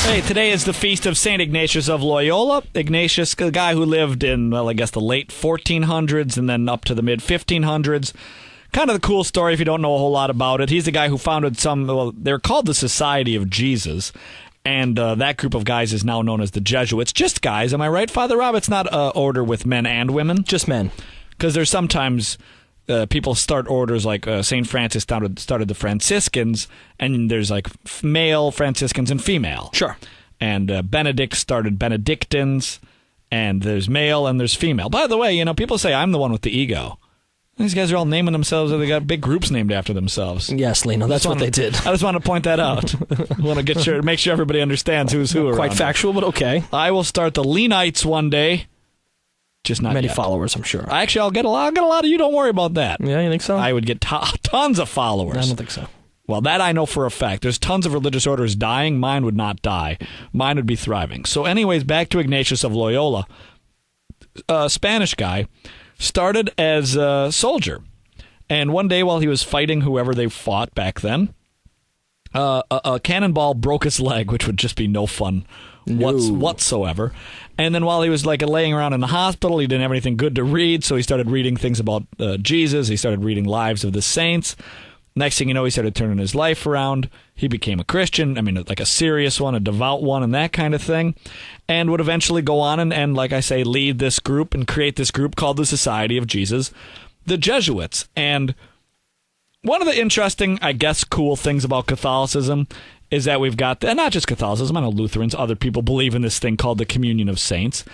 Hey, today is the feast of St. Ignatius of Loyola. Ignatius, a guy who lived in, well, I guess the late 1400s and then up to the mid 1500s. Kind of the cool story if you don't know a whole lot about it. He's the guy who founded they're called the Society of Jesus. And that group of guys is now known as the Jesuits. Just guys, am I right, Father Rob? It's not an order with men and women? Just men. Because there's sometimes people start orders like St. Francis started the Franciscans, and there's like male Franciscans and female. Sure. And Benedict started Benedictines, and there's male and there's female. By the way, people say I'm the one with the ego. These guys are all naming themselves, they got big groups named after themselves. Yes, Lino, that's what they did. I just want to point that out. I want to make sure everybody understands who's who around. Quite factual, but okay. I will start the Lenites one day. Just not many yet. Followers, I'm sure. Actually, I'll get a lot of you. Don't worry about that. Yeah, you think so? I would get tons of followers. I don't think so. Well, that I know for a fact. There's tons of religious orders dying. Mine would not die. Mine would be thriving. So anyways, back to Ignatius of Loyola. A Spanish guy started as a soldier. And one day while he was fighting whoever they fought back then, a cannonball broke his leg, which would just be no fun whatsoever. And then while he was laying around in the hospital, he didn't have anything good to read, so he started reading things about Jesus. He started reading Lives of the Saints. Next thing you know, he started turning his life around. He became a Christian, like a serious one, a devout one, and that kind of thing, and would eventually go on and like I say, lead this group and create this group called the Society of Jesus, the Jesuits. And one of the interesting, I guess, cool things about Catholicism is that we've got, and not just Catholicism, I know Lutherans, other people believe in this thing called the Communion of Saints.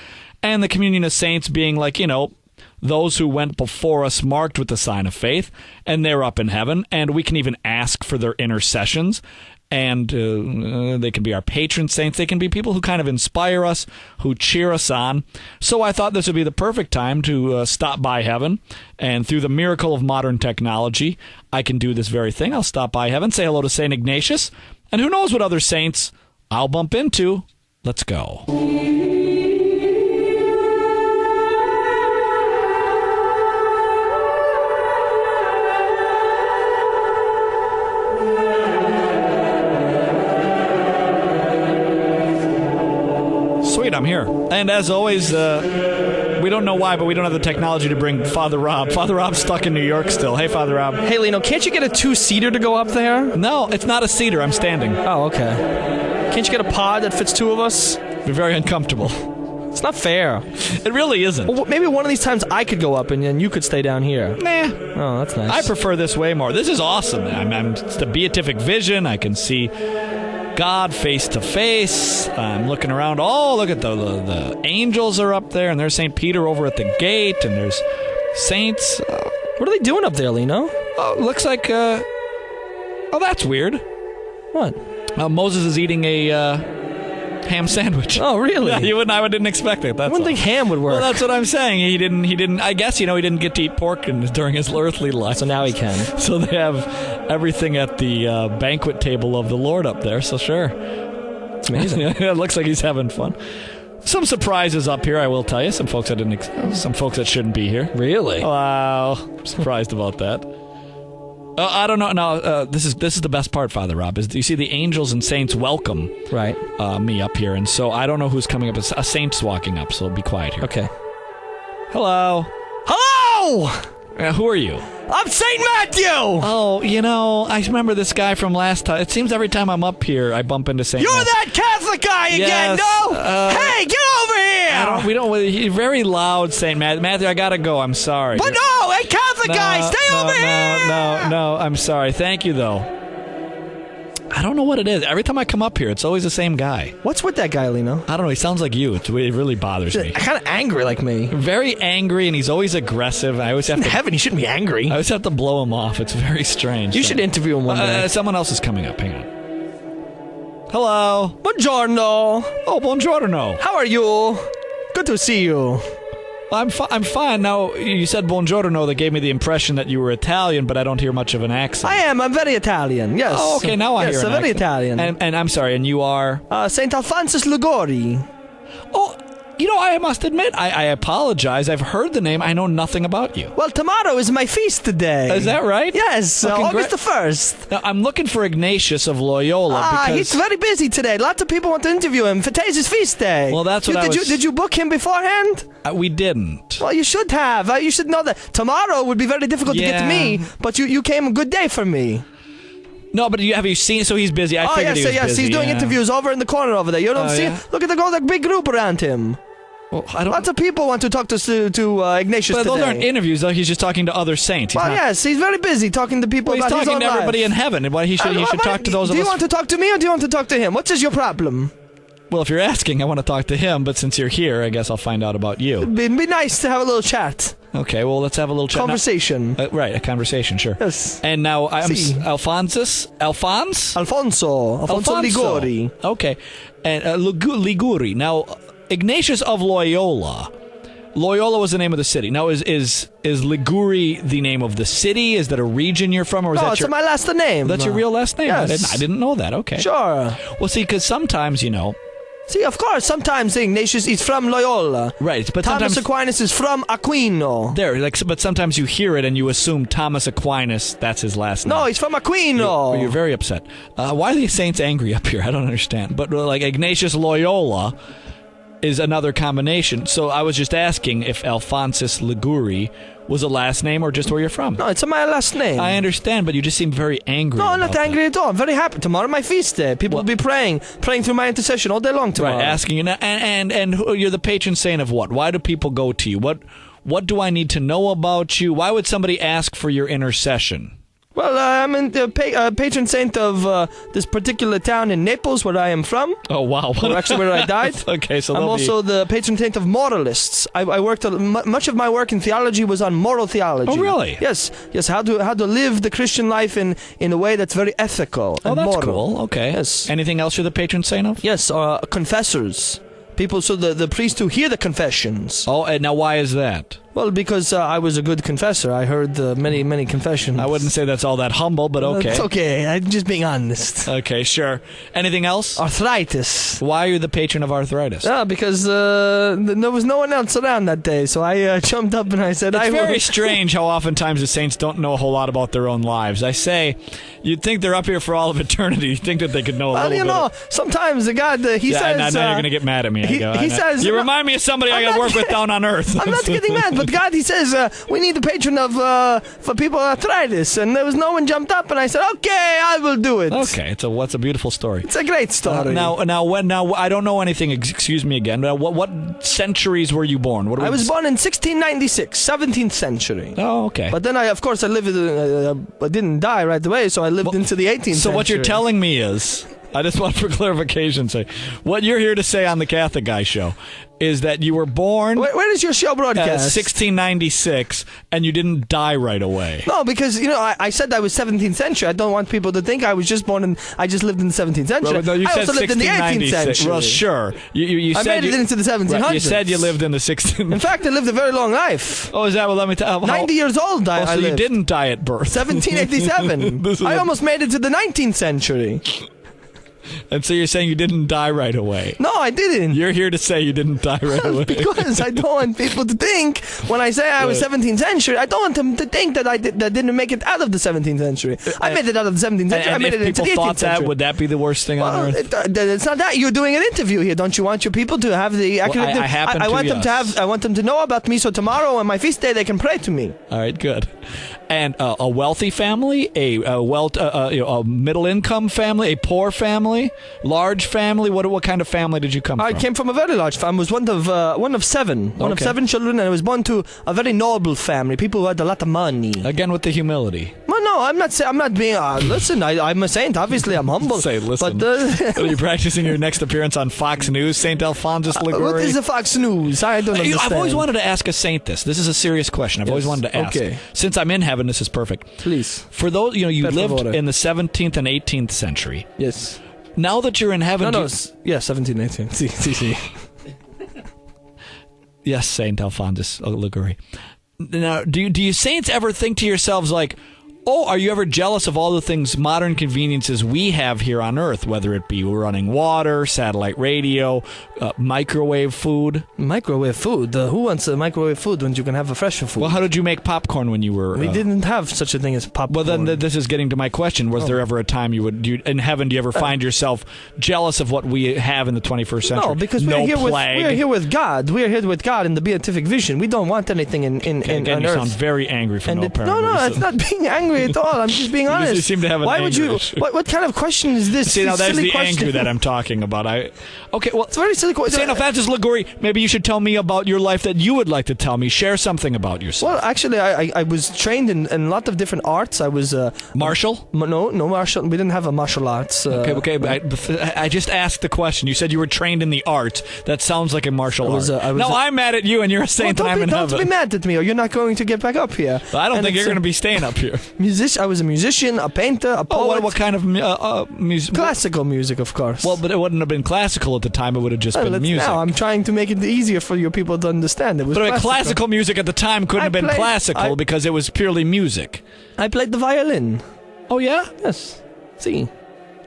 And the Communion of Saints being those who went before us marked with the sign of faith, and they're up in heaven, and we can even ask for their intercessions. And they can be our patron saints. They can be people who kind of inspire us, who cheer us on. So I thought this would be the perfect time to stop by heaven. And through the miracle of modern technology, I can do this very thing. I'll stop by heaven, say hello to St. Ignatius, and who knows what other saints I'll bump into. Let's go. Sweet, I'm here. And as always, we don't know why, but we don't have the technology to bring Father Rob. Father Rob's stuck in New York still. Hey, Father Rob. Hey, Lino, can't you get a two-seater to go up there? No, it's not a seater. I'm standing. Oh, okay. Can't you get a pod that fits two of us? Be very uncomfortable. It's not fair. It really isn't. Well, maybe one of these times I could go up and you could stay down here. Nah. Oh, that's nice. I prefer this way more. This is awesome. It's the beatific vision. I can see God face to face. I'm looking around. Oh, look at the angels are up there, and there's St. Peter over at the gate, and there's saints. What are they doing up there, Lino? Oh, looks like, oh, that's weird. What? Moses is eating a ham sandwich. Oh, really? Yeah, I didn't expect it. I wouldn't think ham would work. Well, that's what I'm saying. He didn't. I guess he didn't get to eat pork during his earthly life. So now he can. So they have everything at the banquet table of the Lord up there. So sure, it's amazing. It looks like he's having fun. Some surprises up here, I will tell you. Some folks that shouldn't be here. Really? Wow, I'm surprised about that. I don't know. No, this is the best part, Father Rob. Is you see the angels and saints welcome me up here, and so I don't know who's coming up. A saint's walking up, so be quiet here. Okay. Hello. Hello. Who are you? I'm Saint Matthew. Oh, I remember this guy from last time. It seems every time I'm up here, I bump into Saint. You're that Catholic guy again, no? Hey, get over here! He's very loud, Saint Matthew. Matthew, I gotta go. I'm sorry. But no, hey, Catholic guy, stay over here! No, I'm sorry. Thank you, though. I don't know what it is. Every time I come up here, it's always the same guy. What's with that guy, Lino? I don't know. He sounds like you. It really bothers me. Kind of angry like me. Very angry, and he's always aggressive. I always have to. Heaven, he shouldn't be angry. I always have to blow him off. It's very strange. You should interview him one day. Someone else is coming up. Hang on. Hello. Buongiorno. Oh, buongiorno. How are you? Good to see you. I'm fine. Now, you said buongiorno. That gave me the impression that you were Italian, but I don't hear much of an accent. I am. I'm very Italian, yes. Oh, okay. Now I hear an accent. Yes, very Italian. And I'm sorry, and you are? St. Alphonsus Liguori. Oh, I must admit, I apologize. I've heard the name. I know nothing about you. Well, tomorrow is my feast day. Is that right? Yes, August the 1st. Now, I'm looking for Ignatius of Loyola. He's very busy today. Lots of people want to interview him. Today's his feast day. Well, that's what Did you book him beforehand? We didn't. Well, you should have. You should know that. Tomorrow would be very difficult to get to me, but you came a good day for me. No, but have you seen? So he's busy. I figured he was busy. He's doing interviews over in the corner over there. You don't see? Yeah? Look at the big group around him. Well, lots of people want to talk to Ignatius but today. Those aren't interviews, though. He's just talking to other saints. Yes, he's very busy talking to people about his own life. He's talking to everybody in heaven. He should talk to those of us. Do you want to talk to me or do you want to talk to him? What is your problem? Well, if you're asking, I want to talk to him, but since you're here, I guess I'll find out about you. It'd be nice to have a little chat. Okay, well, let's have a little chat. Conversation. Right, a conversation, sure. Yes. And now, I'm Alfonso Liguri. Okay. And Liguri. Now, Ignatius of Loyola. Loyola was the name of the city. Now, is Liguri the name of the city? Is that a region you're from, or is it's my last name. That's your real last name? Yes. I didn't know that. Okay. Sure. Well, see, because sometimes, See, of course, sometimes Ignatius is from Loyola. Right, but Thomas Aquinas is from Aquino. But sometimes you hear it and you assume Thomas Aquinas, that's his last name. No, he's from Aquino. You're very upset. Why are these saints angry up here? I don't understand. But Ignatius Loyola is another combination. So I was just asking if Alphonsus Liguri was a last name or just where you're from. No, it's my last name. I understand, but you just seem very angry. No, I'm not angry at all. I'm very happy. Tomorrow my feast day. People will be praying through my intercession all day long tomorrow. Right, asking you, and you're the patron saint of what? Why do people go to you? What do I need to know about you? Why would somebody ask for your intercession? Well, I'm the patron saint of this particular town in Naples, where I am from. Oh, wow. Actually, where I died. Okay, so I'm also the patron saint of moralists. I worked much of my work in theology was on moral theology. Oh, really? Yes. How to live the Christian life in a way that's very ethical and that's moral. Cool. Okay. Yes. Anything else you're the patron saint of? Yes, confessors. People, so the priest who hear the confessions. Oh, and now why is that? Well, because I was a good confessor. I heard many, many confessions. I wouldn't say that's all that humble, but okay. It's okay. I'm just being honest. Okay, sure. Anything else? Arthritis. Why are you the patron of arthritis? Because there was no one else around that day, so I jumped up and I said, It's very strange how oftentimes the saints don't know a whole lot about their own lives. I say, you'd think they're up here for all of eternity. You'd think that they could know a little bit. Sometimes the God, he says... Now you're going to get mad at me. He says... You remind me of somebody I got to work with down on earth. I'm not getting mad, but God, he says, we need a patron of for people with arthritis, and there was no one jumped up, and I said, okay, I will do it. Okay, what's a beautiful story. It's a great story. Now I don't know anything. Excuse me again. But what centuries were you born? I was born in 1696, 17th century. Oh, okay. But then I didn't die right away, so I lived into the 18th century. So what you're telling me is, I just want for clarification say, what you're here to say on the Catholic Guy Show is that you were born... Where does your show broadcast? 1696, and you didn't die right away. No, because, I said I was 17th century. I don't want people to think I was just born I just lived in the 17th century. Well, no, you I said also lived in the 18th century. Well, sure. You I said made it into the 1700s. Right, you said you lived in the 16th... In fact, I lived a very long life. Oh, is that? Well, let me tell you. 90 years old I lived. So you didn't die at birth. 1787. I almost made it to the 19th century. And so you're saying you didn't die right away? No, I didn't. You're here to say you didn't die right away. Because I don't want people to think, when I say I was 17th century, I don't want them to think that I didn't make it out of the 17th century. I made it out of the 17th century. I made it into the 18th century. Would that be the worst thing on earth? It's not that. You're doing an interview here. Don't you want your people to have the accurate... I want them to know about me, so tomorrow on my feast day they can pray to me. All right, good. And a wealthy family, a middle income family, a poor family, large family. What kind of family did you come from? I came from a very large family. I was one of seven children, and I was born to a very noble family. People who had a lot of money. Again with the humility. Well, no, I'm not being. Listen, I'm a saint. Obviously, I'm humble. Say, listen. But, are you practicing your next appearance on Fox News, Saint Alphonsus Liguri? What is the Fox News? I don't understand. I've always wanted to ask a saint this. This is a serious question. I've always wanted to ask. Okay. Since I'm in heaven, this is perfect. Please. For those, you lived in the 17th and 18th century. Yes. Now that you're in heaven... Yeah, 17, 18. See. Yes, Saint Alphonsus Liguri. Now, do you saints ever think to yourselves like, Oh, are you ever jealous of all the things, modern conveniences we have here on Earth, whether it be running water, satellite radio, microwave food? Microwave food? Who wants a microwave food when you can have a fresher food? Well, how did you make popcorn when you were... We didn't have such a thing as popcorn. Well, then this is getting to my question. Was there ever a time in heaven, do you ever find yourself jealous of what we have in the 21st century? No, because we're here with God. We're here with God in the beatific vision. We don't want anything in Again, on you Earth. sound very angry for no apparent reason. No, it's not being angry at all. I'm just being honest. You seem to have an Why would you? What kind of question is this? See, now that's the question. anger that I'm talking about. Okay, well, it's a very silly question. St. Alphonsus Liguori, maybe you should tell me about your life that you would like to tell me. Share something about yourself. Well, actually, I was trained in a lot of different arts. I was martial. No martial. We didn't have a martial arts. Okay. But I just asked the question. You said you were trained in the art. That sounds like a martial art. I'm mad at you, and you're saying that I'm in heaven. Don't be mad at me, or you're not going to get back up here. I don't think you're going to be staying up here. I was a musician, a painter, a poet. What kind of music? Classical music, of course. Well, but it wouldn't have been classical at the time. It would have just been music. Now I'm trying to make it easier for your people to understand. It was classical music at the time couldn't have been classical because it was purely music. I played the violin. Oh, yeah? Yes. See.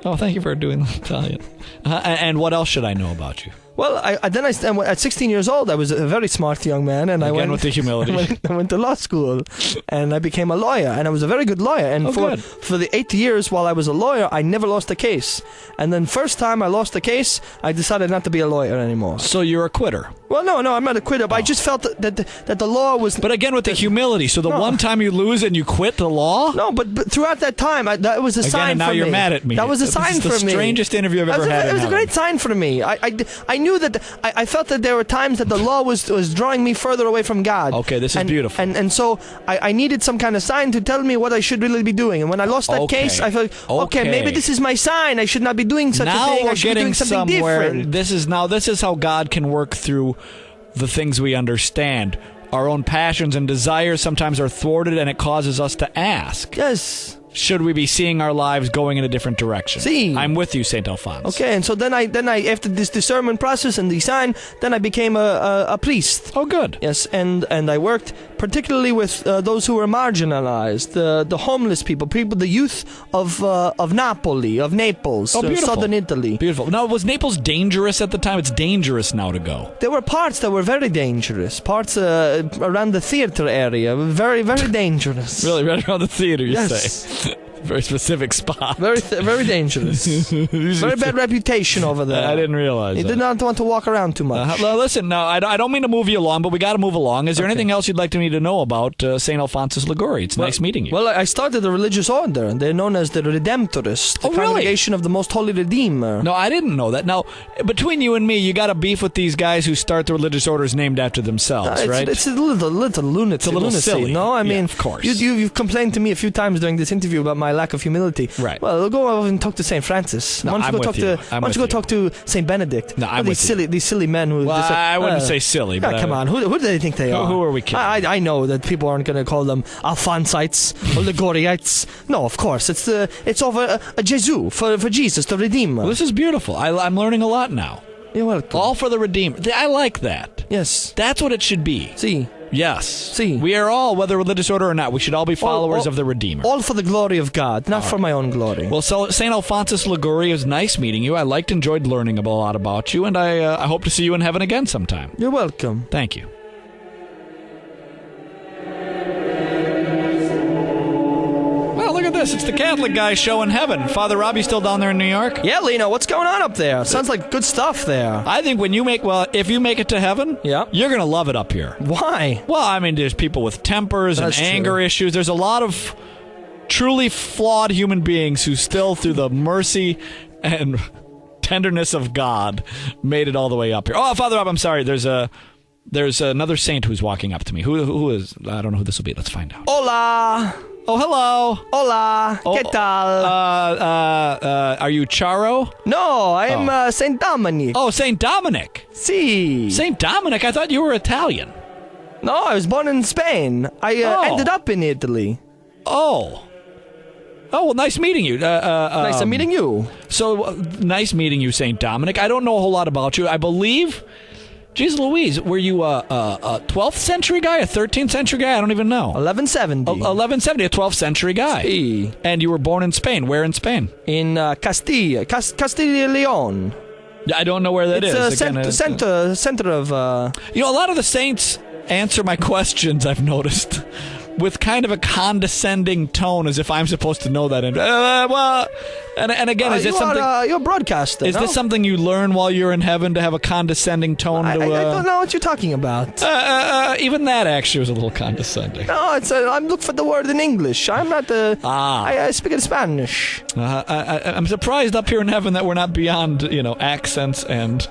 Oh, thank you for doing the Italian. And what else should I know about you? Well, at 16 years old, I was a very smart young man, and I went with the humility. I went to law school, and I became a lawyer, and I was a very good lawyer. And for the 8 years while I was a lawyer, I never lost a case. And then first time I lost a case, I decided not to be a lawyer anymore. So you're a quitter? Well, no, I'm not a quitter. But I just felt that the law was. But again, with the humility. So the one time you lose and you quit the law? No, but throughout that time, that was a sign for me. Again, now you're mad at me. That was a sign for me. This is the strangest interview I've ever had. It was a great sign for me. I knew that I felt that there were times that the law was drawing me further away from God. Okay, this is beautiful. And so I needed some kind of sign to tell me what I should really be doing. And when I lost that case, I felt, okay, maybe this is my sign. I should not be doing such a thing. I should be doing something different. This is how God can work through the things we understand. Our own passions and desires sometimes are thwarted, and it causes us to ask. Yes. Should we be seeing our lives going in a different direction? See. I'm with you, St. Alphonse. Okay, and so then I after this discernment process and the sign, then I became a priest. Oh, good. Yes, and I worked particularly with those who were marginalized, the homeless people, the youth of Napoli, of Naples, southern Italy. Beautiful. Now, was Naples dangerous at the time? It's dangerous now to go. There were parts that were very dangerous. Parts around the theater area, very, very dangerous. Really, right around the theater, you yes. say? Very specific spot. Very dangerous. Very bad reputation over there. I didn't realize He that. did not want to walk around too much. Well, listen, no, I don't mean to move you along, but we got to move along. Is there anything else you'd like me to know about St. Alphonsus Liguori? It's nice meeting you. Well, I started a religious order. They're known as the Redemptorists, the Congregation of the Most Holy Redeemer. No, I didn't know that. Now, between you and me, you got a beef with these guys who start the religious orders named after themselves, right? It's a little lunacy. It's a little silly. No, I mean, of course. You've complained to me a few times during this interview about my lack of humility. Right. Well, go over and talk to St. Francis. No, why don't you go talk to St. Benedict? No, I'm with you. These silly men who. Well, I wouldn't say silly. But come on, who do they think they are? Who are we kidding? I know that people aren't going to call them Alphonsites or Ligoriites. No, of course, it's over a Jesus for Jesus, the Redeemer. Well, this is beautiful. I'm learning a lot now. You're welcome. All for the Redeemer. I like that. Yes. That's what it should be. See. Yes. See. We are all, whether religious order or not, we should all be followers of the Redeemer. All for the glory of God, not for my own glory. Well, so St. Alphonsus Liguori, it was nice meeting you. I enjoyed learning a lot about you, and I hope to see you in heaven again sometime. You're welcome. Thank you. Well, look at this. It's the Catholic guy show in heaven. Father Robbie's still down there in New York? Yeah, Lino, what's going on up there? Sounds like good stuff there. I think if you make it to heaven, you're going to love it up here. Why? Well, I mean, there's people with tempers and anger issues. There's a lot of truly flawed human beings who still, through the mercy and tenderness of God, made it all the way up here. Oh, Father Rob, I'm sorry. There's another saint who's walking up to me. Who is? I don't know who this will be. Let's find out. Hola. Oh, hello. Hola. ¿Qué tal? Are you Charo? No, I'm Saint Dominic. Oh, Saint Dominic. Si. Saint Dominic. I thought you were Italian. No, I was born in Spain. I ended up in Italy. Oh, well, nice meeting you. Nice meeting you. So, nice meeting you, St. Dominic. I don't know a whole lot about you. I believe Jeez Louise, were you a 12th century guy, a 13th century guy? I don't even know. 1170. 1170, a 12th century guy. Sí. And you were born in Spain. Where in Spain? In Castilla. Castilla y León. I don't know where that is. It's center of... You know, a lot of the saints answer my questions, I've noticed, with kind of a condescending tone, as if I'm supposed to know that. And again, is this something... you're a broadcaster, Is this something you learn while you're in heaven, to have a condescending tone? I don't know what you're talking about. Even that actually was a little condescending. No, I'm looking for the word in English. I'm not I speak in Spanish. I'm surprised up here in heaven that we're not beyond, accents and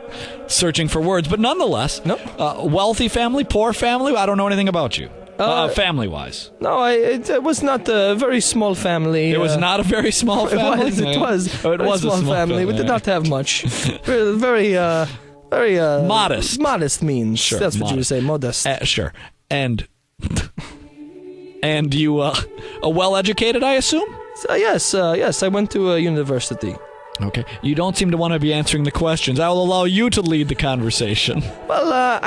searching for words. But nonetheless, wealthy family, poor family, I don't know anything about you. Family-wise. No, it was not a very small family. It was not a very small family? It was a small family. We did not have much. Very modest. Modest means. Sure, that's modest. What you would say, modest. Sure. And you a well-educated, I assume? Yes, I went to a university. Okay. You don't seem to want to be answering the questions. I will allow you to lead the conversation. Well,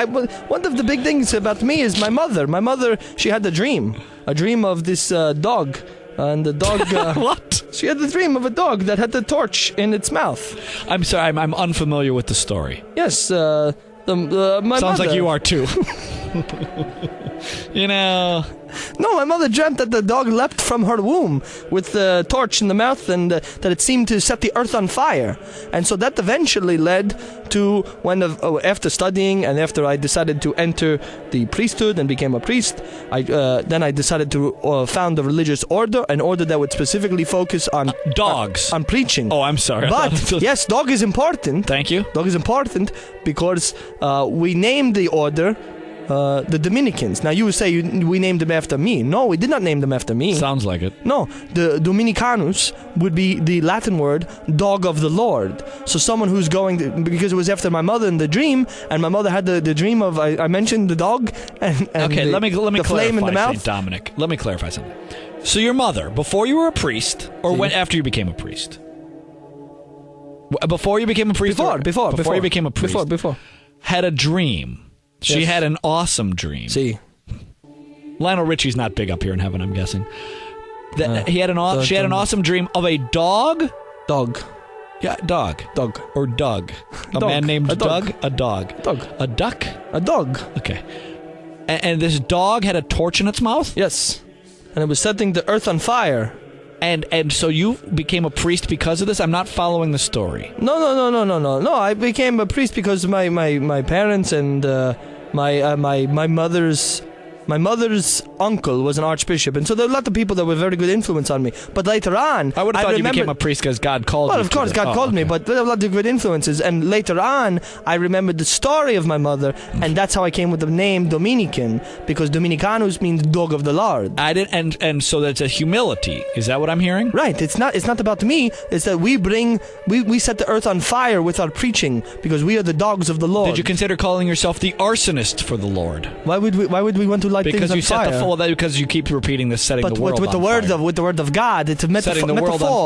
one of the big things about me is my mother. My mother, she had a dream of this dog. And the dog... What? She had the dream of a dog that had the torch in its mouth. I'm sorry, I'm unfamiliar with the story. Yes, my Sounds mother... like you are too. No, my mother dreamt that the dog leapt from her womb with the torch in the mouth, and that it seemed to set the earth on fire. And so that eventually led to when, after studying and after I decided to enter the priesthood and became a priest, I decided to found a religious order, an order that would specifically focus on dogs, on preaching. Oh, I'm sorry. But yes, dog is important. Thank you. Dog is important because we named the order the Dominicans. Now you would say we named them after me. No, we did not name them after me. Sounds like it. No, the Dominicanus would be the Latin word dog of the Lord. So someone who's because it was after my mother in the dream, and my mother had the dream of I mentioned the dog and okay. Let me the flame in the mouth. Saint Dominic. Let me clarify something. So your mother, before you were a priest, or after you became a priest? Before you became a priest. Before you became a priest. Before. Had a dream. She had an awesome dream. See. Lionel Richie's not big up here in heaven, I'm guessing. She had an awesome dream of a dog. Dog. Yeah, dog. Dog. Or Doug. A man named Doug. A dog. Dog. A duck? A dog. Okay. And this dog had a torch in its mouth? Yes. And it was setting the earth on fire. And so you became a priest because of this? I'm not following the story. No. I became a priest because my parents and my mother's uncle was an archbishop, and so there were a lot of people that were very good influence on me. But later on, I would have thought you became a priest because God called you. Well, of course, God called me, but there were a lot of good influences. And later on, I remembered the story of my mother, and that's how I came with the name Dominican, because Dominicanus means dog of the Lord. I didn't, and so that's a humility. Is that what I'm hearing? Right. It's not about me. It's that we set the earth on fire with our preaching because we are the dogs of the Lord. Did you consider calling yourself the arsonist for the Lord? Why would we want to light things on fire? Because you keep repeating this, setting the world with the word of God, it's a metaphor.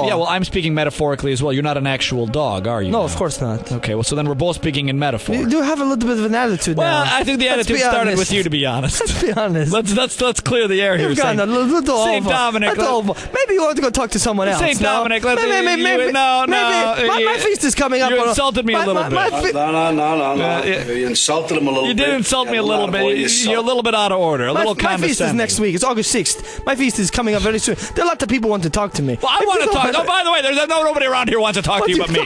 Yeah, well, I'm speaking metaphorically as well. You're not an actual dog, are you? No, of course not. Okay, well, so then we're both speaking in metaphor. You do have a little bit of an attitude now. Well, I think the attitude started with you, to be honest. Let's be honest. Let's clear the air here. You've gone a little over. St. Dominic. Maybe you want to go talk to someone else. St. Dominic, maybe. My feast is coming up. You insulted me a little bit. No. You insulted him a little bit. You did insult me a little bit. You're a little bit out of order. A little condescending. My feast is next week. It's August 6th. My feast is coming up very soon. There are a lot of people want to talk to me. Well, I want to talk. Oh, by the way, there's nobody around here wants to talk to you but me.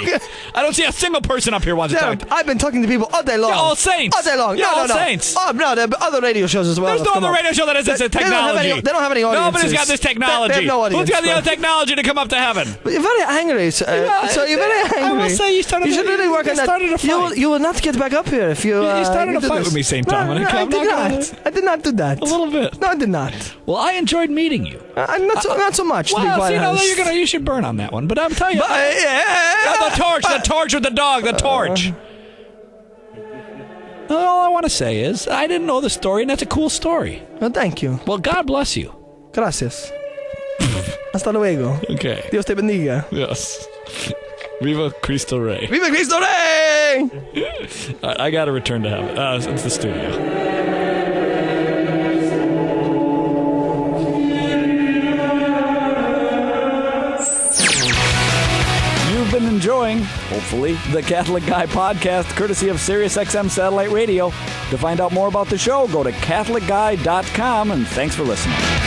I don't see a single person up here wants to talk to you. I've been talking to people all day long. You're all saints. All day long. You're all saints. Oh, no, there are other radio shows as well. There's no other radio show that has this technology. They don't have any audiences. Nobody's got this technology. They have no audience. Who's got the other technology to come up to heaven? But you're very angry. So you're very angry. I will say you should really work on that. You will not get back up here if you... You started a fight with me, St. Dominic. I did not do that. A little bit. No, I did not. Well, I enjoyed meeting you. Not so much. Well, see, you should burn on that one. But I'm telling you, the torch with the dog, the torch. All I want to say is, I didn't know the story, and that's a cool story. Well, thank you. Well, God bless you. Gracias. Hasta luego. Okay. Dios te bendiga. Yes. Viva Cristo Rey. Viva Cristo Rey! All right, I got to return to heaven. It's the studio. Been enjoying, hopefully, the Catholic Guy podcast, courtesy of SiriusXM Satellite Radio. To find out more about the show, go to CatholicGuy.com, and thanks for listening.